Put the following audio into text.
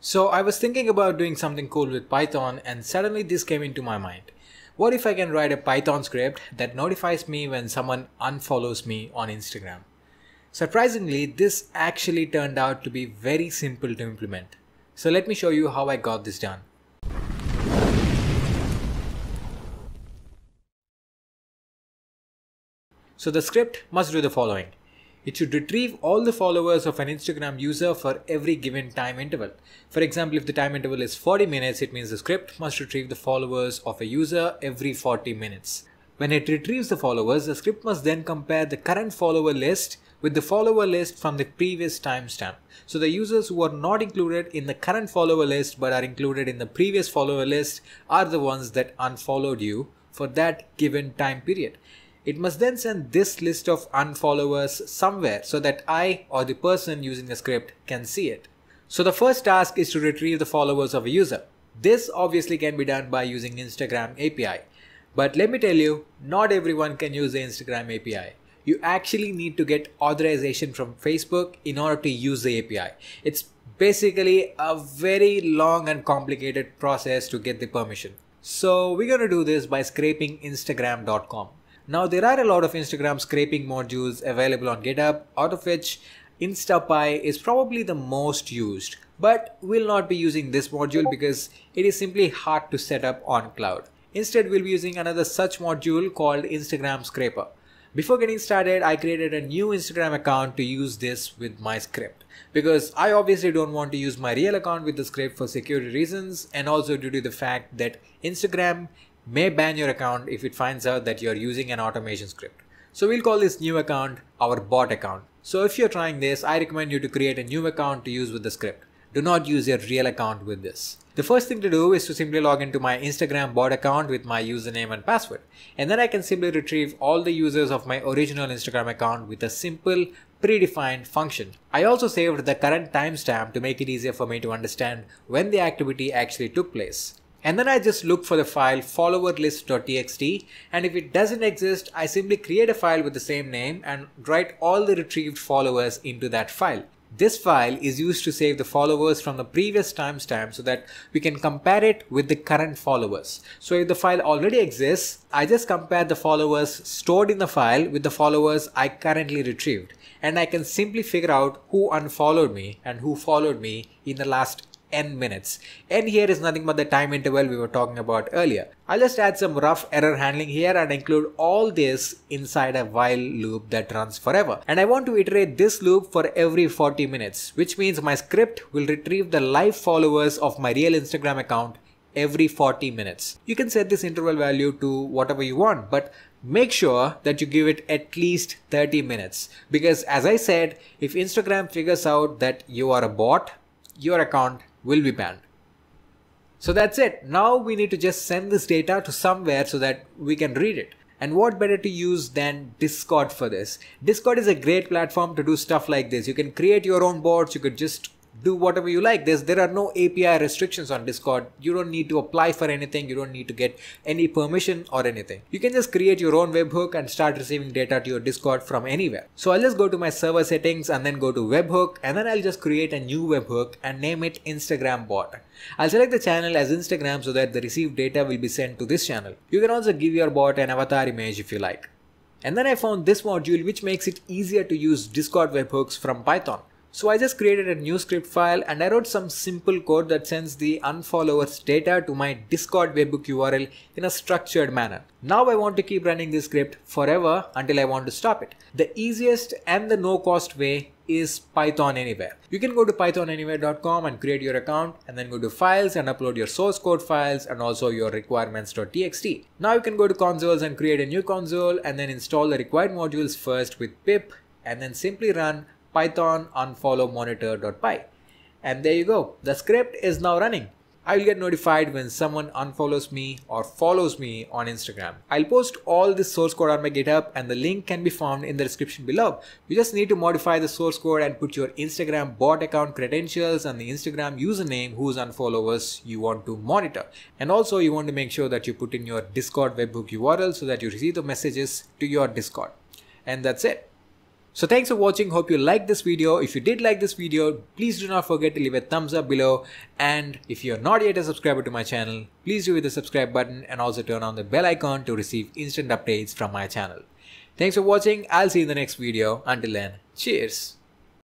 So I was thinking about doing something cool with Python and suddenly this came into my mind. What if I can write a Python script that notifies me when someone unfollows me on Instagram? Surprisingly, this actually turned out to be very simple to implement. So let me show you how I got this done. So the script must do the following. It should retrieve all the followers of an Instagram user for every given time interval. For example, if the time interval is 40 minutes, it means the script must retrieve the followers of a user every 40 minutes. When it retrieves the followers, the script must then compare the current follower list with the follower list from the previous timestamp. So the users who are not included in the current follower list but are included in the previous follower list are the ones that unfollowed you for that given time period. It must then send this list of unfollowers somewhere so that I or the person using the script can see it. So the first task is to retrieve the followers of a user. This obviously can be done by using Instagram API. But let me tell you, not everyone can use the Instagram API. You actually need to get authorization from Facebook in order to use the API. It's basically a very long and complicated process to get the permission. So we're going to do this by scraping Instagram.com. Now there are a lot of Instagram scraping modules available on GitHub, out of which InstaPy is probably the most used, but we'll not be using this module because it is simply hard to set up on cloud. Instead, we'll be using another such module called Instagram Scraper. Before getting started, I created a new Instagram account to use this with my script because I obviously don't want to use my real account with the script for security reasons and also due to the fact that Instagram may ban your account if it finds out that you're using an automation script. So we'll call this new account our bot account. So if you're trying this, I recommend you to create a new account to use with the script. Do not use your real account with this. The first thing to do is to simply log into my Instagram bot account with my username and password. And then I can simply retrieve all the users of my original Instagram account with a simple predefined function. I also saved the current timestamp to make it easier for me to understand when the activity actually took place. And then I just look for the file followerlist.txt, and if it doesn't exist, I simply create a file with the same name and write all the retrieved followers into that file. This file is used to save the followers from the previous timestamp so that we can compare it with the current followers. So if the file already exists, I just compare the followers stored in the file with the followers I currently retrieved. And I can simply figure out who unfollowed me and who followed me in the last n minutes. N here is nothing but the time interval we were talking about earlier. I'll just add some rough error handling here and include all this inside a while loop that runs forever. And I want to iterate this loop for every 40 minutes, which means my script will retrieve the live followers of my real Instagram account every 40 minutes. You can set this interval value to whatever you want, but make sure that you give it at least 30 minutes. Because as I said, if Instagram figures out that you are a bot, your account will be banned. So that's it. Now we need to just send this data to somewhere so that we can read it. And what better to use than Discord for this? Discord is a great platform to do stuff like this. You can create your own bots. You could just do whatever you like. There are no API restrictions on Discord. You don't need to apply for anything. You don't need to get any permission or anything. You can just create your own webhook and start receiving data to your Discord from anywhere. So I'll just go to my server settings and then go to webhook, and then I'll just create a new webhook and name it Instagram bot. I'll select the channel as Instagram so that the received data will be sent to this channel. You can also give your bot an avatar image if you like. And then I found this module which makes it easier to use Discord webhooks from Python. So I just created a new script file and I wrote some simple code that sends the unfollowers data to my Discord webhook URL in a structured manner. Now I want to keep running this script forever until I want to stop it. The easiest and the no cost way is Python Anywhere. You can go to pythonanywhere.com and create your account and then go to files and upload your source code files and also your requirements.txt. Now you can go to consoles and create a new console and then install the required modules first with pip and then simply run python unfollow monitor.py. And there you go. The script is now running. I will get notified when someone unfollows me or follows me on Instagram. I'll post all this source code on my GitHub and the link can be found in the description below. You just need to modify the source code and put your Instagram bot account credentials and the Instagram username whose unfollowers you want to monitor. And also you want to make sure that you put in your Discord webhook URL so that you receive the messages to your Discord. And that's it. So thanks for watching. Hope you liked this video. If you did like this video, please do not forget to leave a thumbs up below. And if you are not yet a subscriber to my channel, please do hit the subscribe button and also turn on the bell icon to receive instant updates from my channel. Thanks for watching. I'll see you in the next video. Until then, cheers.